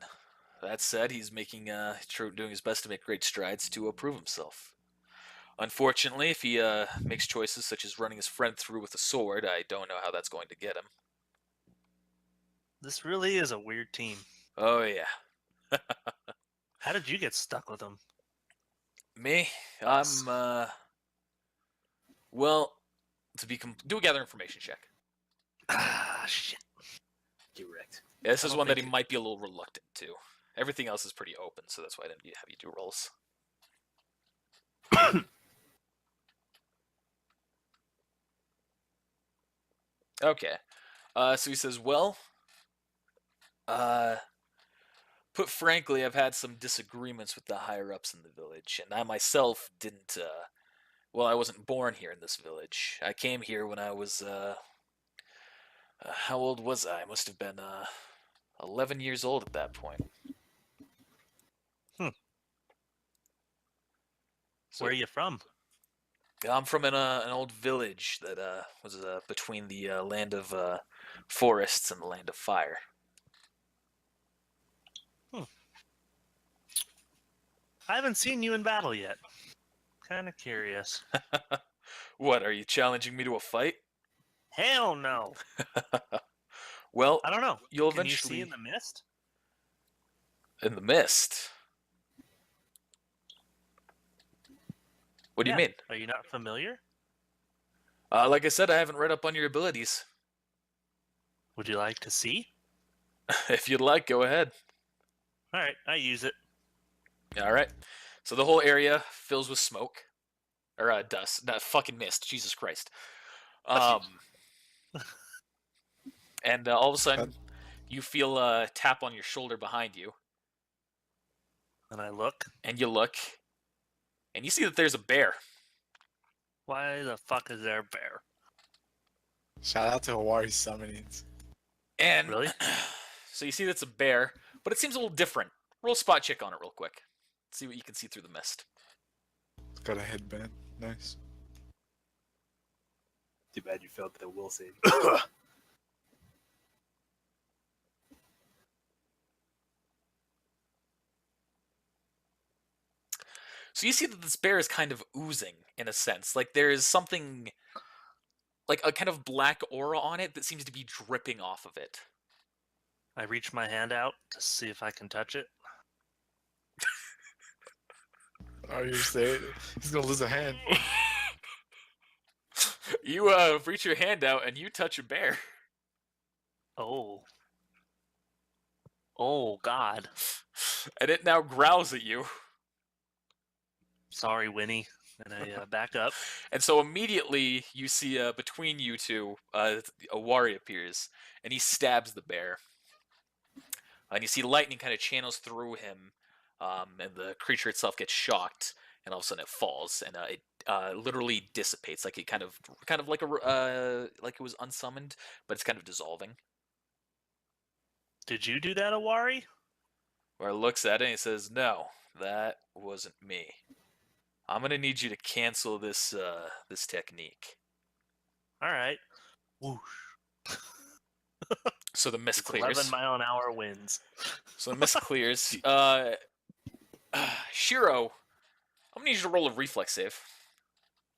That said, he's doing his best to make great strides to prove himself. Unfortunately, if he makes choices such as running his friend through with a sword, I don't know how that's going to get him. This really is a weird team. Oh yeah, How did you get stuck with him? me. Us. Well, do a gather information check. Ah, shit. Get wrecked. Yeah, this I is don't one that think he might be a little reluctant to. Everything else is pretty open, so that's why I didn't have you do rolls. Okay. So he says, well, put frankly, I've had some disagreements with the higher-ups in the village, and I myself didn't, I wasn't born here in this village. I came here when I was, how old was I? I must have been, 11 years old at that point. Where are you from? I'm from an old village that was between the land of forests and the land of fire. I haven't seen you in battle yet. Kind of curious. What, are you challenging me to a fight? Hell no. Well, I don't know. you'll Can eventually you see in the mist? in the mist. What do you mean? Are you not familiar? Like I said, I haven't read up on your abilities. Would you like to see? If you'd like, go ahead. All right, I use it. All right. So the whole area fills with smoke, or dust, not fucking mist. Jesus Christ. And all of a sudden, you feel a tap on your shoulder behind you, And I look. and you look, and you see that there's a bear. Why the fuck is there a bear? Shout out to Hawari's summonings. And Really? so you see that's a bear, but it seems a little different. Roll spot check on it real quick. See what you can see through the mist. It's got a headband. Nice. Too bad you failed the will save. So you see that this bear is kind of oozing, in a sense. Like there is something, like a kind of black aura on it that seems to be dripping off of it. I reach my hand out to see if I can touch it. Are you saying he's gonna lose a hand? You reach your hand out and you touch a bear. Oh. Oh, God. And it now growls at you. Sorry, Winnie. And I back up. And so immediately you see between you two, a Wari appears, and he stabs the bear. And you see lightning kind of channels through him, and the creature itself gets shocked, and all of a sudden it falls, and it literally dissipates, like it kind of like like it was unsummoned, but it's kind of dissolving. Did you do that, Awari? Where it looks at it and he says, "No, that wasn't me. I'm gonna need you to cancel this this technique." All right. Whoosh. So the mist It's clears. 11-mile-an-hour winds. So the mist clears. Shiro, I'm gonna need you to roll a reflex save.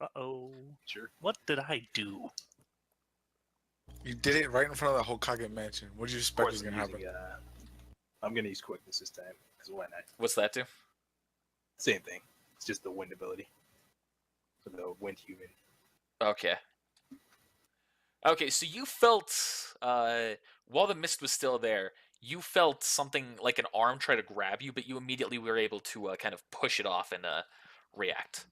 Uh-oh. Sure. What did I do? You did it right in front of the Hokage mansion. What did you Of expect course, was I'm gonna happen? using, I'm gonna use quickness this time, because why not? What's that do? Same thing. It's just the wind ability. For the wind human. Okay. Okay, so you felt, while the mist was still there, you felt something like an arm try to grab you, but you immediately were able to kind of push it off and react.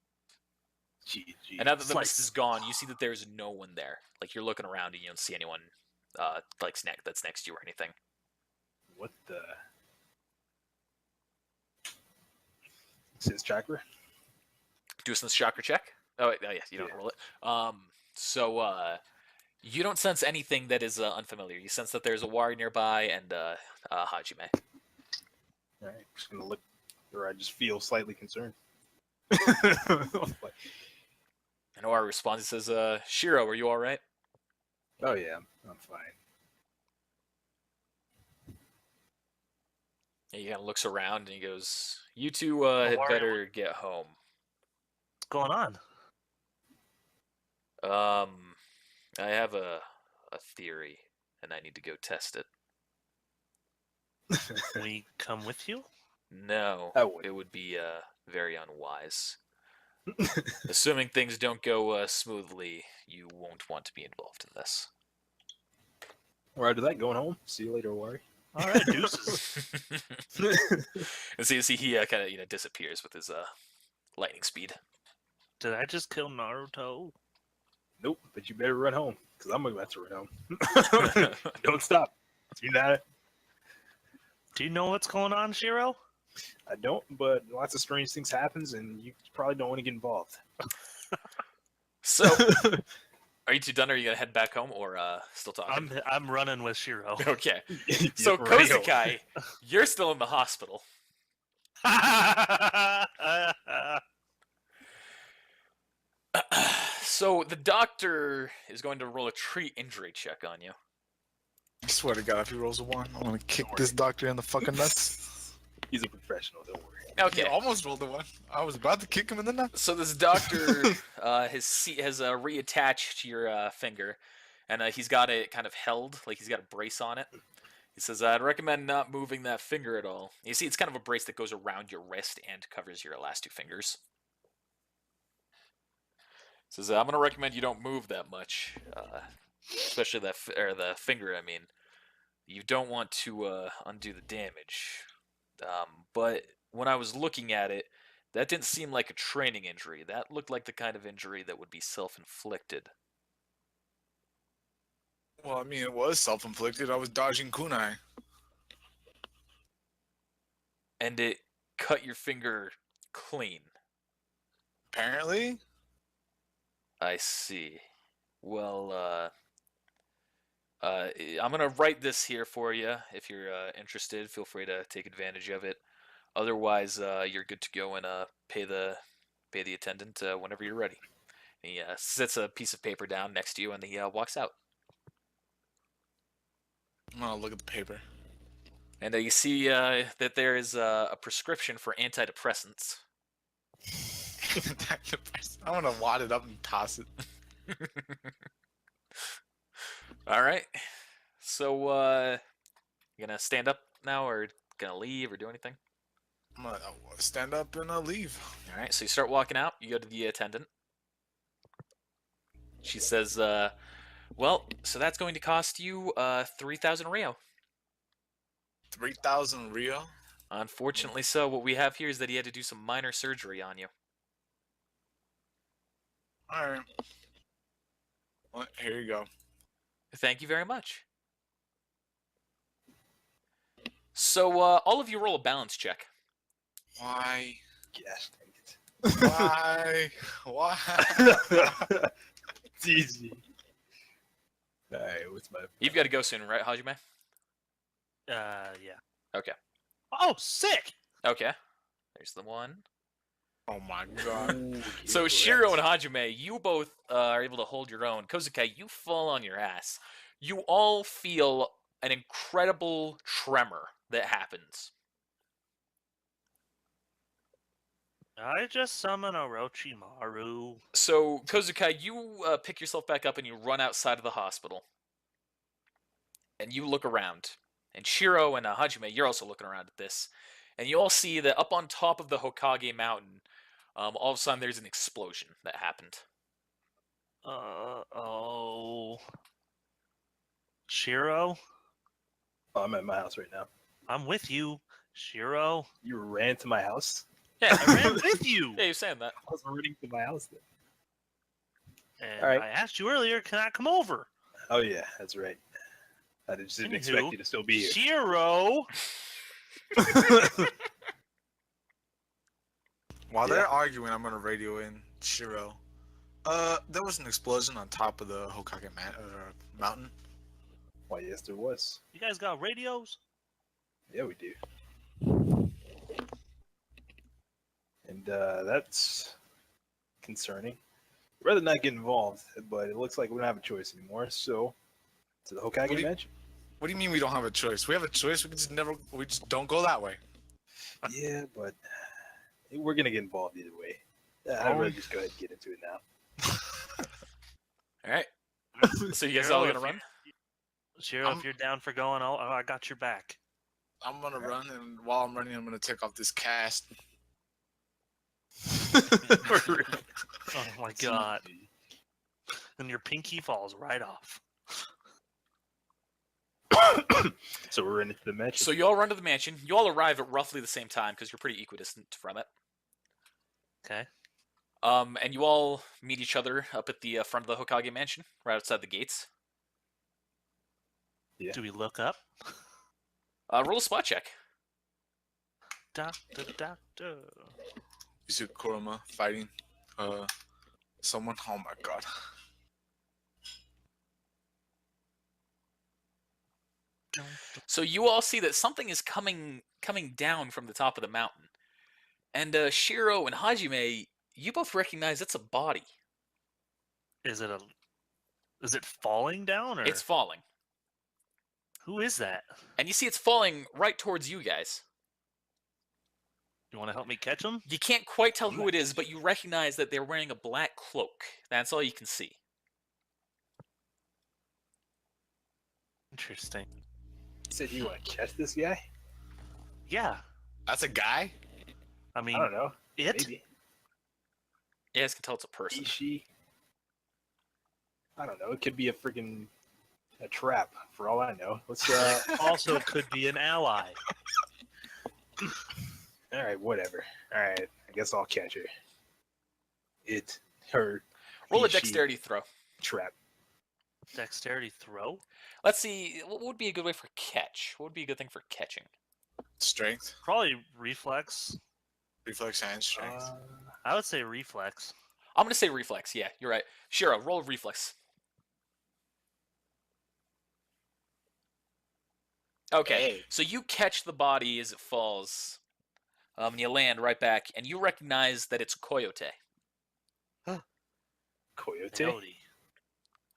GG. And now that the mist is gone, you see that there's no one there. Like, you're looking around and you don't see anyone like that's next to you or anything. What the? Sense chakra? Do a sense chakra check. Oh, wait, yeah, you don't roll it. So, you don't sense anything that is unfamiliar. You sense that there's a Wari nearby and Hajime. Alright, just gonna look, or I just feel slightly concerned. And Wari responds and says, Shiro, are you alright? Oh yeah, I'm fine. And he kind of looks around and he goes, "You two had Wari, better get home." What's going on? I have a theory, and I need to go test it. Can we come with you? No, I would. it would be very unwise. Assuming things don't go smoothly, you won't want to be involved in this. Alright, that going home. See you later, Wari. All right, deuces. And so you see he kind of disappears with his lightning speed. Did I just kill Naruto? Nope, but you better run home, because I'm about to run home. Don't stop. You know, Do you know what's going on, Shiro? I don't, but lots of strange things happens, and you probably don't want to get involved. So, are you two done? Or are you gonna head back home, or still talking? I'm running with Shiro. Okay. So Yeah, for real. Kozukai, you're still in the hospital. So the doctor is going to roll a treat injury check on you. I swear to God, if he rolls a 1, I'm gonna kick this doctor in the fucking nuts. He's a professional. Don't worry. Okay. He almost rolled a 1. I was about to kick him in the nuts. So this doctor has reattached your finger, and he's got it kind of held, like he's got a brace on it. He says, I'd recommend not moving that finger at all. You see, it's kind of a brace that goes around your wrist and covers your last 2 fingers. He says, I'm going to recommend you don't move that much, especially the finger, I mean. You don't want to undo the damage. But when I was looking at it, that didn't seem like a training injury. That looked like the kind of injury that would be self-inflicted. Well, I mean, it was self-inflicted. I was dodging kunai. And it cut your finger clean. Apparently. I see. Well, I'm going to write this here for you. If you're interested, feel free to take advantage of it. Otherwise, you're good to go and pay the attendant whenever you're ready. He sets a piece of paper down next to you, and he walks out. I'm gonna look at the paper. And you see that there is a prescription for antidepressants. I'm gonna wad it up and toss it. All right. So, you gonna stand up now, or gonna leave, or do anything? I'm gonna stand up and leave. All right. So you start walking out. You go to the attendant. She says, "Well, so that's going to cost you 3,000 Rio." 3,000 Rio? Unfortunately, so what we have here is that he had to do some minor surgery on you. Alright. Well, here you go. Thank you very much. So, all of you roll a balance check. Why? Gosh, dang it. Why? Why? It's easy. Alright, what's my... You've got to go soon, right, Hajime? Yeah. Okay. Oh, sick! Okay. There's the one. Oh my God. Ooh, So yeah, Shiro and that's- Hajime, you both are able to hold your own. Kozukai, you fall on your ass. You all feel an incredible tremor that happens. I just summon Orochimaru. So Kozukai, you pick yourself back up and you run outside of the hospital. And you look around. And Shiro and Hajime, you're also looking around at this. And you all see that up on top of the Hokage Mountain, all of a sudden there's an explosion that happened. Oh. Shiro, Oh, I'm at my house right now. I'm with you. Shiro, You ran to my house? Yeah, I ran with you. yeah, you're saying that. I was running to my house then. And All right. I asked you earlier, can I come over? Oh yeah, that's right. I just didn't Anywho, expect you to still be here. Shiro. While Yeah. they're arguing, I'm gonna radio in Shiro. There was an explosion on top of the Hokage mountain. Why, yes, there was. You guys got radios? Yeah, we do. And that's concerning. I'd rather not get involved, but it looks like we don't have a choice anymore. So, to the What do Hokage you- Mansion. What do you mean we don't have a choice? We have a choice. We just don't go that way. Yeah, but we're gonna get involved either way. I'd rather just go ahead and get into it now. All right. So you guys Shiro, all if gonna run? Shiro, I'm- if you're down for going, I got your back. I'm gonna run, and while I'm running, I'm gonna take off this cast. Oh my god. And your pinky falls right off. So we're into the mansion. So you all run to the mansion. You all arrive at roughly the same time because you're pretty equidistant from it. Okay. And you all meet each other up at the front of the Hokage mansion, right outside the gates. Yeah. Do we look up? Roll a spot check. Doctor, doctor. You see Kurama fighting someone. Oh my God. So you all see that something is coming down from the top of the mountain. And Shiro and Hajime, you both recognize it's a body. Is it falling down or It's falling. who is that? And you see it's falling right towards you guys. You want to help me catch him? You can't quite tell who it is, but you recognize that they're wearing a black cloak. That's all you can see. Interesting. You said you want to catch this guy? Yeah. That's a guy? I mean, I don't know. it. Maybe. You guys can tell it's a person. He, she. I don't know. It could be a freaking a trap for all I know. Let's Also could be an ally. all right, whatever. All right, I guess I'll catch her. It, her. Roll a he, she, dexterity throw. trap. Dexterity throw. Let's see, what would be a good way for catch? What would be a good thing for catching? Strength? Probably reflex. Reflex and strength. I would say reflex. I'm going to say reflex, yeah, you're right. Shiro, roll reflex. Okay, Hey. so you catch the body as it falls, and you land right back, and you recognize that it's Coyote. Coyote. Peyote.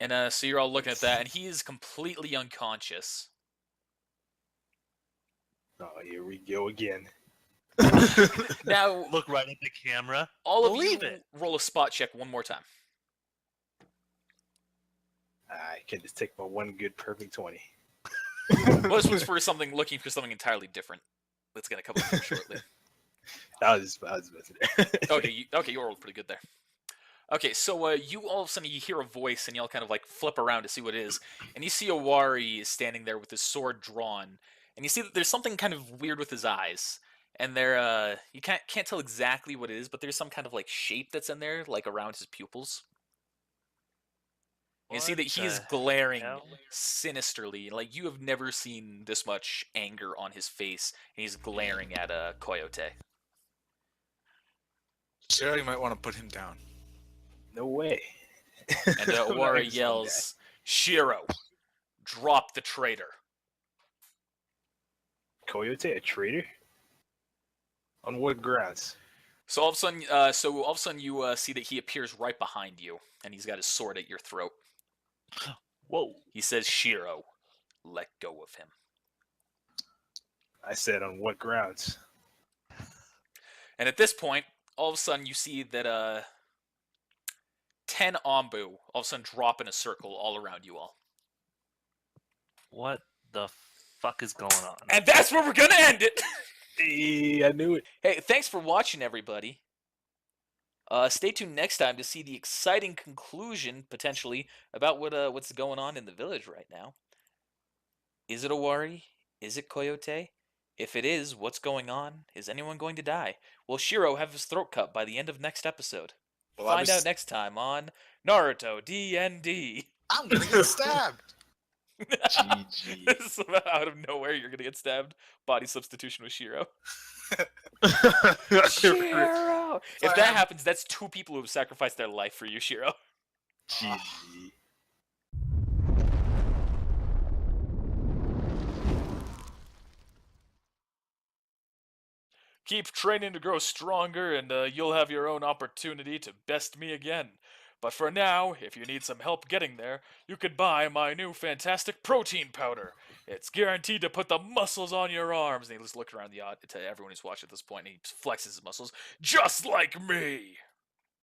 And so you're all looking at that, and he is completely unconscious. Oh, here we go again. Now, Look right at the camera. all of Believe you it. roll a spot check one more time. I can just take my one good perfect 20. Well, this was for something, looking for something entirely different. That's going to come up here shortly. I was messing it. Okay, you rolled pretty good there. Okay, so you all of a sudden you hear a voice, and you all kind of like flip around to see what it is, and you see Owari standing there with his sword drawn, and you see that there's something kind of weird with his eyes, and they're you can't tell exactly what it is, but there's some kind of like shape that's in there, like around his pupils. You see that he is glaring hell? sinisterly, like you have never seen this much anger on his face, and he's glaring at Coyote. Sarah, you might want to put him down. No way. And I'm not Owari even some yells, "Shiro, drop the traitor." guy. Coyote, a traitor? On what grounds? So all of a sudden, you see that he appears right behind you, and he's got his sword at your throat. Whoa. He says, "Shiro, let go of him." I said on what grounds? And at this point, all of a sudden, you see that 10 Ombu all of a sudden drop in a circle all around you all. What the fuck is going on? And that's where we're gonna end it. Hey, I knew it. Hey, thanks for watching, everybody. Stay tuned next time to see the exciting conclusion, potentially, about what's going on in the village right now. Is it Owari? Is it Coyote? If it is, what's going on? Is anyone going to die? Will Shiro have his throat cut by the end of next episode? Well, Find out next time on Naruto D&D. I'm gonna get stabbed. GG. Somehow out of nowhere, you're gonna get stabbed. Body substitution with Shiro. Shiro! If that happens, that's 2 people who have sacrificed their life for you, Shiro. GG. Keep training to grow stronger, and you'll have your own opportunity to best me again. But for now, if you need some help getting there, you could buy my new fantastic protein powder. It's guaranteed to put the muscles on your arms. And he just looks around to everyone who's watching at this point, and he flexes his muscles, just like me.